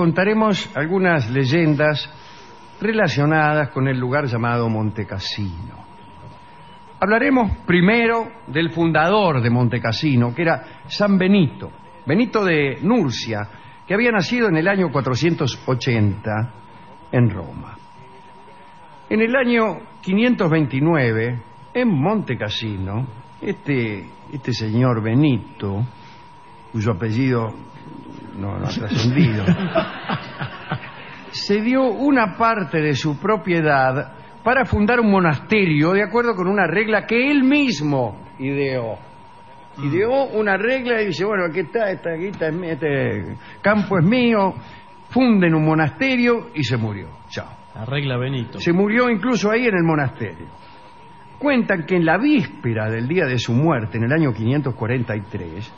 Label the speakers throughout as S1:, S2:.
S1: contaremos algunas leyendas relacionadas con el lugar llamado Montecassino. Hablaremos primero del fundador de Montecassino, que era San Benito, Benito de Nursia, que había nacido en el año 480 en Roma. En el año 529, en Montecassino, este señor Benito, cuyo apellido no ha trascendido, se dio una parte de su propiedad para fundar un monasterio de acuerdo con una regla que él mismo ideó. Ideó una regla y dice, bueno, aquí está, esta guita, este campo es mío, funden un monasterio, y se murió. Chao.
S2: La regla Benito.
S1: Se murió incluso ahí en el monasterio. Cuentan que en la víspera del día de su muerte, en el año 543,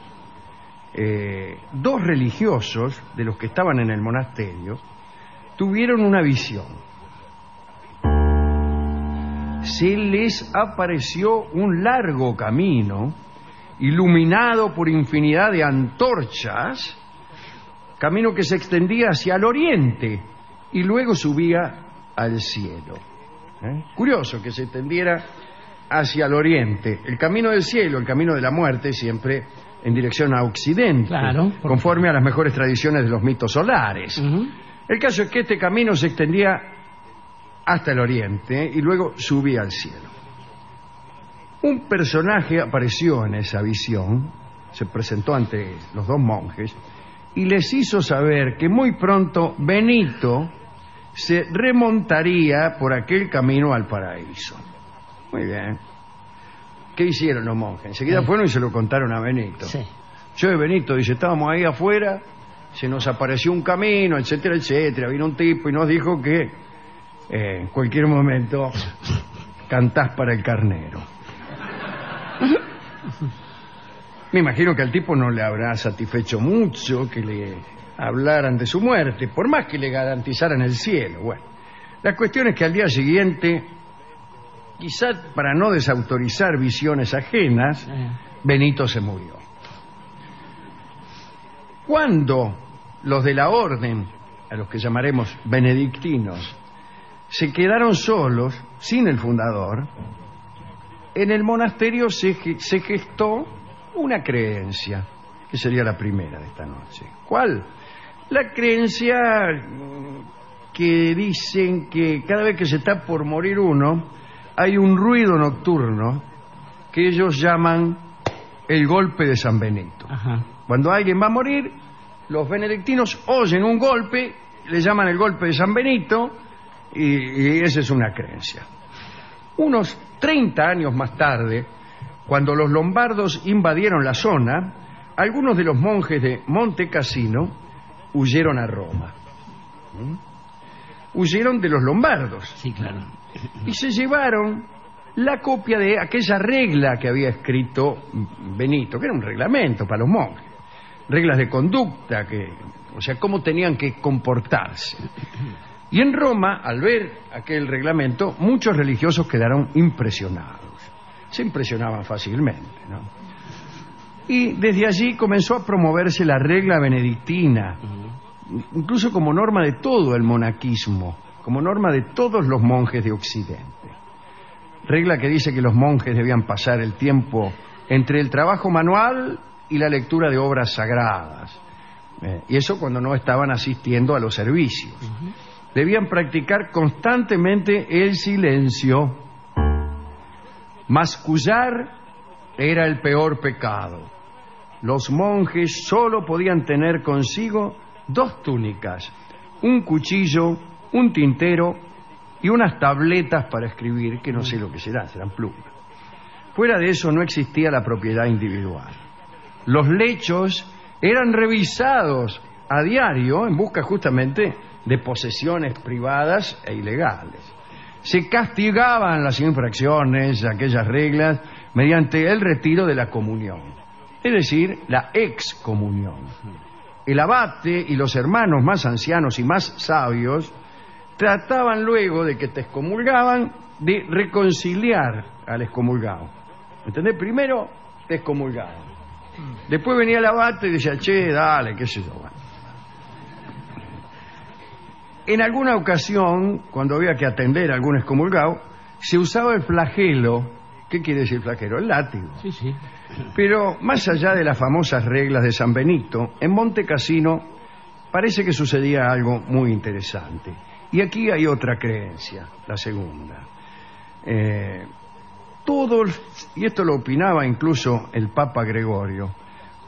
S1: dos religiosos de los que estaban en el monasterio tuvieron una visión. Se les apareció un largo camino iluminado por infinidad de antorchas, camino que se extendía hacia el oriente y luego subía al cielo. Curioso que se extendiera hacia el oriente. El camino del cielo, el camino de la muerte, siempre en dirección a occidente,
S2: claro,
S1: conforme a las mejores tradiciones de los mitos solares. El caso es que este camino se extendía hasta el oriente y luego subía al cielo. Un personaje apareció en esa visión, se presentó ante los dos monjes y les hizo saber que muy pronto Benito se remontaría por aquel camino al paraíso. Muy bien. ¿Qué hicieron los monjes? Enseguida fueron y se lo contaron a Benito.
S2: Sí.
S1: Yo, Benito, dice, estábamos ahí afuera, se nos apareció un camino, etcétera, etcétera. Vino un tipo y nos dijo que en cualquier momento cantás para el carnero. Me imagino que al tipo no le habrá satisfecho mucho que le hablaran de su muerte, por más que le garantizaran el cielo. Bueno, la cuestión es que al día siguiente, quizás para no desautorizar visiones ajenas, Benito se murió. Cuando los de la orden, a los que llamaremos benedictinos, se quedaron solos, sin el fundador, en el monasterio se gestó una creencia, que sería la primera de esta noche. ¿Cuál? La creencia que dicen que cada vez que se está por morir uno, hay un ruido nocturno que ellos llaman el golpe de San Benito.
S2: Ajá.
S1: Cuando alguien va a morir, los benedictinos oyen un golpe, le llaman el golpe de San Benito, y esa es una creencia. Unos 30 años más tarde, cuando los lombardos invadieron la zona, algunos de los monjes de Montecassino huyeron a Roma. Huyeron de los lombardos.
S2: Sí, claro.
S1: Y se llevaron la copia de aquella regla que había escrito Benito, que era un reglamento para los monjes. Reglas de conducta, o sea, cómo tenían que comportarse. Y en Roma, al ver aquel reglamento, muchos religiosos quedaron impresionados. Se impresionaban fácilmente, ¿no? Y desde allí comenzó a promoverse la regla benedictina, incluso como norma de todo el monaquismo, como norma de todos los monjes de Occidente. Regla que dice que los monjes debían pasar el tiempo entre el trabajo manual y la lectura de obras sagradas. Y eso cuando no estaban asistiendo a los servicios. Debían practicar constantemente el silencio. Mascullar era el peor pecado. Los monjes solo podían tener consigo 2 túnicas, un cuchillo, un tintero y unas tabletas para escribir, que no sé lo que serán plumas. Fuera de eso no existía la propiedad individual. Los lechos eran revisados a diario en busca justamente de posesiones privadas e ilegales. Se castigaban las infracciones, aquellas reglas, mediante el retiro de la comunión, es decir, la excomunión. El abate y los hermanos más ancianos y más sabios trataban luego de que te excomulgaban de reconciliar al excomulgado. ¿Entendés? Primero te excomulgaban. Después venía el abate y decía, che, dale, qué sé yo. Bueno. En alguna ocasión, cuando había que atender a algún excomulgado, se usaba el flagelo. ¿Qué quiere decir flagelo? El látigo.
S2: Sí, sí.
S1: Pero más allá de las famosas reglas de San Benito, en Monte Cassino parece que sucedía algo muy interesante. Y aquí hay otra creencia, la segunda. Y esto lo opinaba incluso el Papa Gregorio,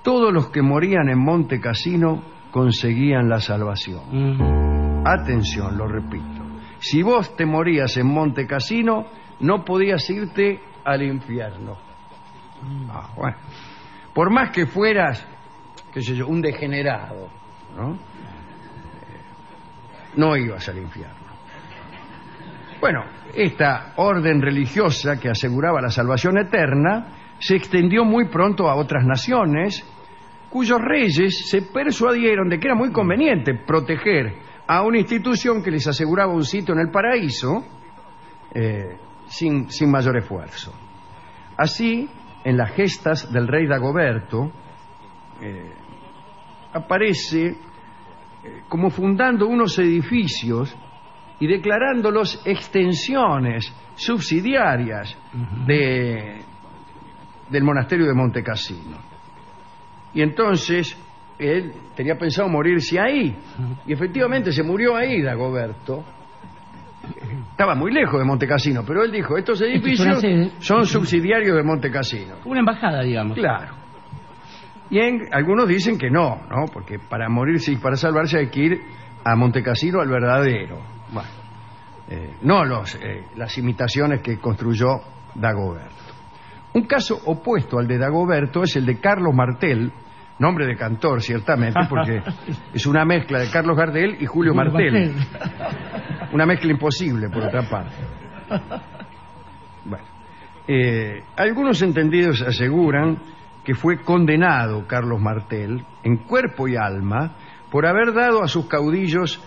S1: todos los que morían en Monte Cassino conseguían la salvación. Atención, lo repito. Si vos te morías en Monte Cassino, no podías irte al infierno. Bueno. Por más que fueras, qué sé yo, un degenerado, ¿no? No ibas al infierno. Bueno, esta orden religiosa que aseguraba la salvación eterna se extendió muy pronto a otras naciones, cuyos reyes se persuadieron de que era muy conveniente proteger a una institución que les aseguraba un sitio en el paraíso sin mayor esfuerzo. Así, en las gestas del rey Dagoberto, aparece como fundando unos edificios y declarándolos extensiones subsidiarias del monasterio de Monte Cassino. Y entonces él tenía pensado morirse ahí, y efectivamente se murió ahí Dagoberto. Estaba muy lejos de Monte Cassino, pero él dijo, estos edificios son subsidiarios de Monte Cassino.
S2: Una embajada, digamos.
S1: Claro. Y algunos dicen que no, porque para morirse y para salvarse hay que ir a Monte Cassino, al verdadero. Bueno, no las imitaciones que construyó Dagoberto. Un caso opuesto al de Dagoberto es el de Carlos Martel, nombre de cantor, ciertamente, porque es una mezcla de Carlos Gardel y Julio Martel. Una mezcla imposible, por otra parte. Bueno, algunos entendidos aseguran que fue condenado Carlos Martel, en cuerpo y alma, por haber dado a sus caudillos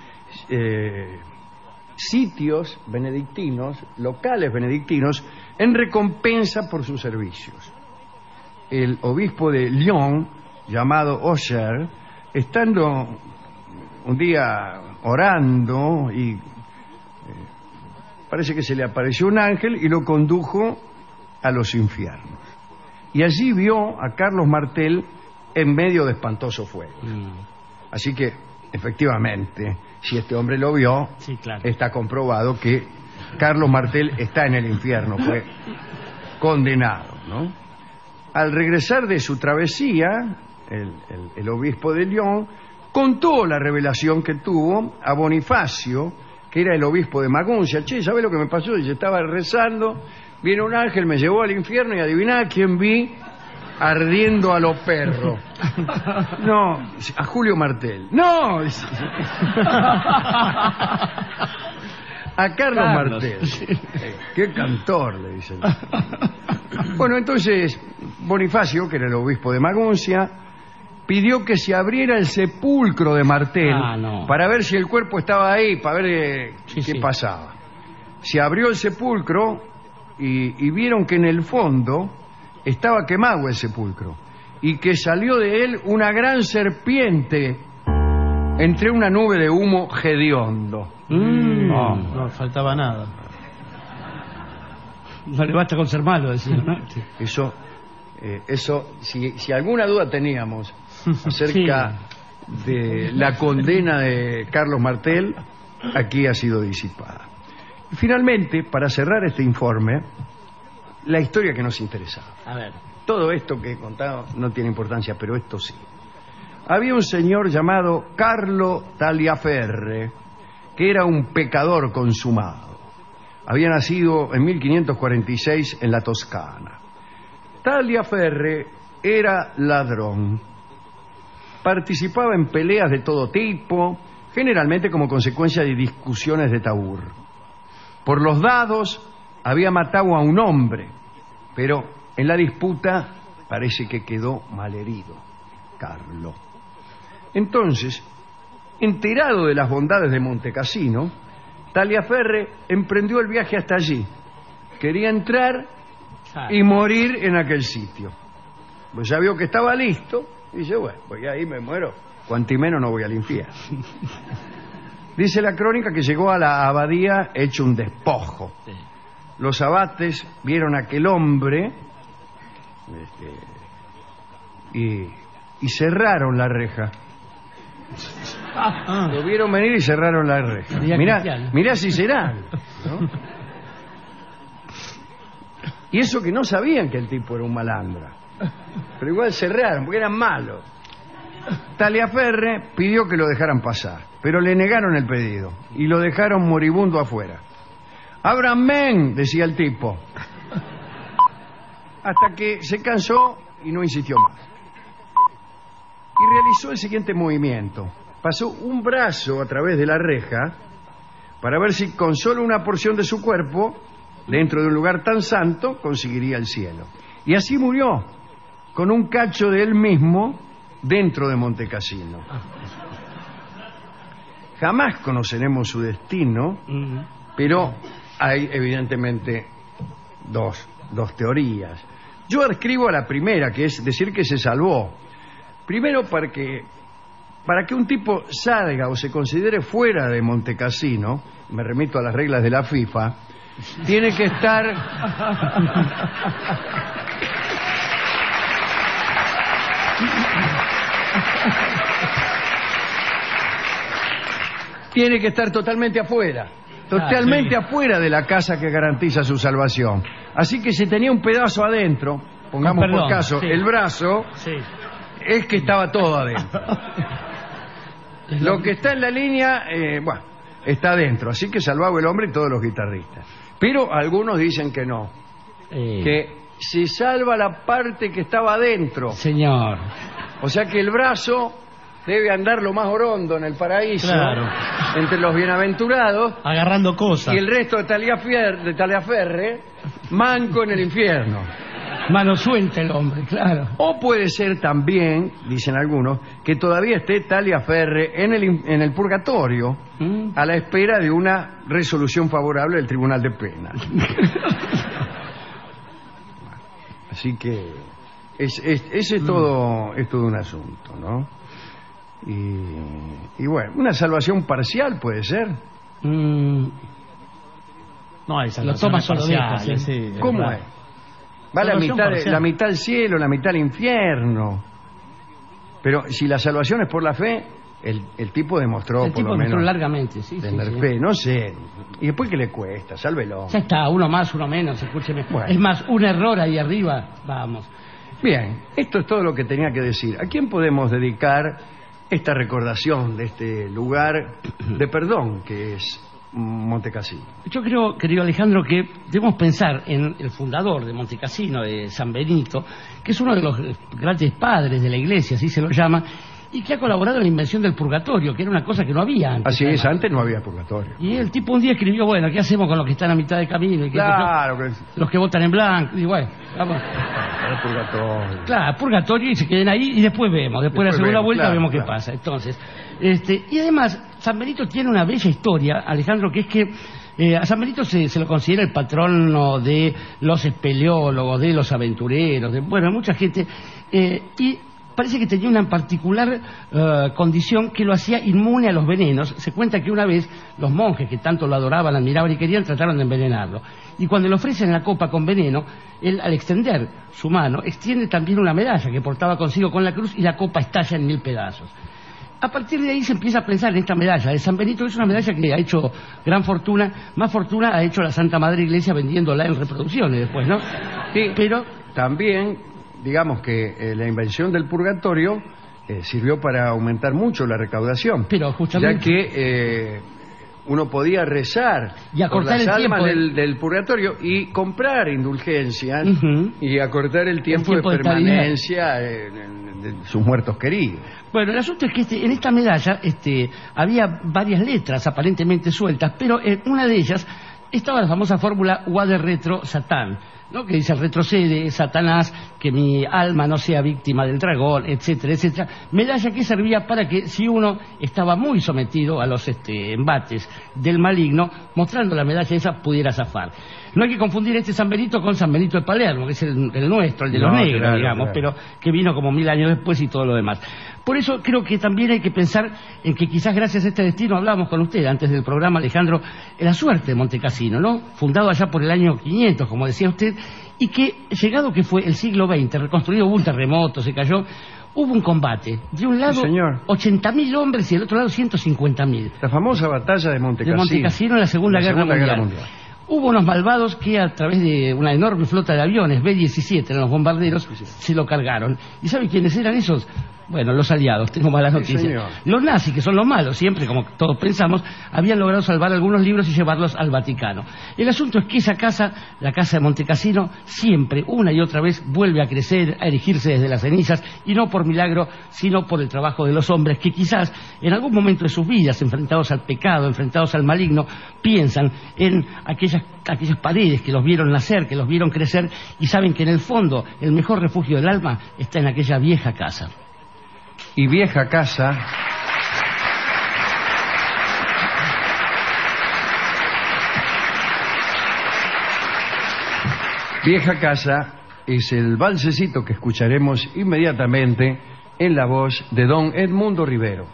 S1: sitios benedictinos, locales benedictinos, en recompensa por sus servicios. El obispo de Lyon, llamado Auxerre, estando un día orando y parece que se le apareció un ángel y lo condujo a los infiernos. Y allí vio a Carlos Martel en medio de espantoso fuego. Así que, efectivamente, si este hombre lo vio,
S2: sí, claro,
S1: está comprobado que Carlos Martel está en el infierno, fue condenado, ¿no? Al regresar de su travesía, el obispo de Lyon contó la revelación que tuvo a Bonifacio, que era el obispo de Maguncia. Che, ¿sabés lo que me pasó? Yo estaba rezando, vino un ángel, me llevó al infierno y adiviná a quién vi ardiendo a los perros. No, a Julio Martel. No, a Carlos Martel. Qué cantor, le dicen. Bueno, entonces Bonifacio, que era el obispo de Maguncia, pidió que se abriera el sepulcro de Martel para ver si el cuerpo estaba ahí, para ver qué pasaba. Se abrió el sepulcro y vieron que en el fondo estaba quemado el sepulcro y que salió de él una gran serpiente entre una nube de humo hediondo.
S3: No faltaba nada.
S2: No le basta con ser malo, decía, ¿no?
S1: Eso si alguna duda teníamos acerca de la condena de Carlos Martel, aquí ha sido disipada. Y finalmente, para cerrar este informe, la historia que nos interesaba.
S2: A ver.
S1: Todo esto que he contado no tiene importancia, pero esto sí. Había un señor llamado Carlo Tagliaferre, que era un pecador consumado. Había nacido en 1546 en la Toscana. Tagliaferre era ladrón. Participaba en peleas de todo tipo, generalmente como consecuencia de discusiones de tabur. Por los dados había matado a un hombre, pero en la disputa parece que quedó malherido Carlo. Entonces, enterado de las bondades de Monte Cassino, Tagliaferre emprendió el viaje hasta allí. Quería entrar y morir en aquel sitio. Pues ya vio que estaba listo y dice, bueno, pues ahí me muero, cuanto menos no voy al infierno. Dice la crónica que llegó a la abadía hecho un despojo.
S2: Sí.
S1: Los abates vieron a aquel hombre y cerraron la reja. Lo vieron venir y cerraron la reja. Mirá si será, ¿no? Y eso que no sabían que el tipo era un malandra. Pero igual cerraron, porque eran malos. Taliaferre pidió que lo dejaran pasar, pero le negaron el pedido y lo dejaron moribundo afuera. ¡Ábranme!, decía el tipo. Hasta que se cansó y no insistió más. Y realizó el siguiente movimiento. Pasó un brazo a través de la reja para ver si con solo una porción de su cuerpo, dentro de un lugar tan santo, conseguiría el cielo. Y así murió, con un cacho de él mismo dentro de Montecassino. Jamás conoceremos su destino, pero hay evidentemente dos teorías. Yo adscribo a la primera, que es decir que se salvó. Primero, para que un tipo salga o se considere fuera de Montecassino, me remito a las reglas de la FIFA, tiene que estar... tiene que estar totalmente afuera. Totalmente afuera de la casa que garantiza su salvación. Así que si tenía un pedazo adentro, pongamos por caso el brazo, es que estaba todo adentro. Lo que está en la línea, bueno, está adentro. Así que salvaba el hombre y todos los guitarristas. Pero algunos dicen que no. Que se salva la parte que estaba adentro.
S2: Señor.
S1: O sea que el brazo debe andar lo más orondo en el paraíso,
S3: claro,
S1: entre los bienaventurados,
S3: agarrando cosas,
S1: y el resto de Taliaferre manco en el infierno.
S2: Mano suelta el hombre, claro.
S1: O puede ser también, dicen algunos, que todavía esté Taliaferre en el purgatorio, a la espera de una resolución favorable del Tribunal de Pena. Así que ese es todo un asunto, ¿no? Y bueno, una salvación parcial puede ser.
S3: No hay salvación.
S2: Lo toma solo
S3: parcial, sí,
S1: ¿Cómo es? Va la mitad al cielo, la mitad al infierno. Pero si la salvación es por la fe, el tipo demostró por lo menos
S2: largamente,
S1: tener fe, no sé. Y después, ¿qué le cuesta? Sálvelo.
S2: Ya está, uno más, uno menos, escúcheme.
S1: Bueno.
S2: Es más, un error ahí arriba, vamos.
S1: Bien, esto es todo lo que tenía que decir. ¿A quién podemos dedicar esta recordación de este lugar de perdón que es Montecassino?
S2: Yo creo, querido Alejandro, que debemos pensar en el fundador de Montecassino, de San Benito, que es uno de los grandes padres de la iglesia, así se lo llama, y que ha colaborado en la invención del purgatorio, que era una cosa que no había antes.
S1: Así es, antes no había purgatorio.
S2: Y el tipo un día escribió, bueno, ¿qué hacemos con los que están a mitad de camino? Y
S1: claro.
S2: Los que votan en blanco, y bueno, vamos.
S1: El purgatorio.
S2: Claro, purgatorio, y se queden ahí y después vemos. Después de la segunda vuelta vemos qué pasa. Entonces, y además, San Benito tiene una bella historia, Alejandro, que es que a San Benito se lo considera el patrono de los espeleólogos, de los aventureros, de mucha gente, y parece que tenía una particular condición que lo hacía inmune a los venenos. Se cuenta que una vez los monjes que tanto lo adoraban, admiraban y querían, trataron de envenenarlo. Y cuando le ofrecen la copa con veneno, él, al extender su mano, extiende también una medalla que portaba consigo con la cruz, y la copa estalla en 1000 pedazos. A partir de ahí se empieza a pensar en esta medalla de San Benito. Es una medalla que ha hecho gran fortuna. Más fortuna ha hecho la Santa Madre Iglesia vendiéndola en reproducciones después, ¿no?
S1: Sí,
S2: pero
S1: también, digamos que la invención del purgatorio sirvió para aumentar mucho la recaudación.
S2: Pero justamente,
S1: ya que uno podía rezar
S2: y acortar
S1: por las
S2: el
S1: almas
S2: tiempo
S1: del purgatorio y comprar indulgencias y acortar el tiempo de
S2: de
S1: permanencia de sus muertos queridos.
S2: Bueno, el asunto es que en esta medalla había varias letras aparentemente sueltas, pero en una de ellas estaba la famosa fórmula Vade retro Satán, ¿no? Que dice: retrocede, Satanás, que mi alma no sea víctima del dragón, etcétera, etcétera. Medalla que servía para que, si uno estaba muy sometido a los embates del maligno, mostrando la medalla esa, pudiera zafar. No hay que confundir este San Benito con San Benito de Palermo, que es el nuestro, el de los negros, claro, digamos, claro, pero que vino como 1000 años después y todo lo demás. Por eso creo que también hay que pensar en que quizás gracias a este destino, hablábamos con usted antes del programa, Alejandro, la suerte de Montecassino, ¿no? Fundado allá por el año 500, como decía usted, y que, llegado que fue el siglo XX, reconstruido, hubo un terremoto, se cayó, hubo un combate. De un lado, 80.000 hombres y del otro lado 150.000.
S1: La famosa batalla de Montecassino.
S2: De Montecassino en la Segunda Guerra Mundial. Hubo unos malvados que, a través de una enorme flota de aviones, B-17, eran los bombarderos, se lo cargaron. ¿Y sabe quiénes eran esos? Bueno, los aliados, tengo malas noticias. Los nazis, que son los malos, siempre, como todos pensamos, habían logrado salvar algunos libros y llevarlos al Vaticano. El asunto es que esa casa, la casa de Montecassino, siempre, una y otra vez, vuelve a crecer, a erigirse desde las cenizas, y no por milagro, sino por el trabajo de los hombres que quizás, en algún momento de sus vidas, enfrentados al pecado, enfrentados al maligno, piensan en aquellas paredes que los vieron nacer, que los vieron crecer, y saben que en el fondo el mejor refugio del alma está en aquella vieja casa.
S1: Y vieja casa es el valsecito que escucharemos inmediatamente en la voz de don Edmundo Rivero.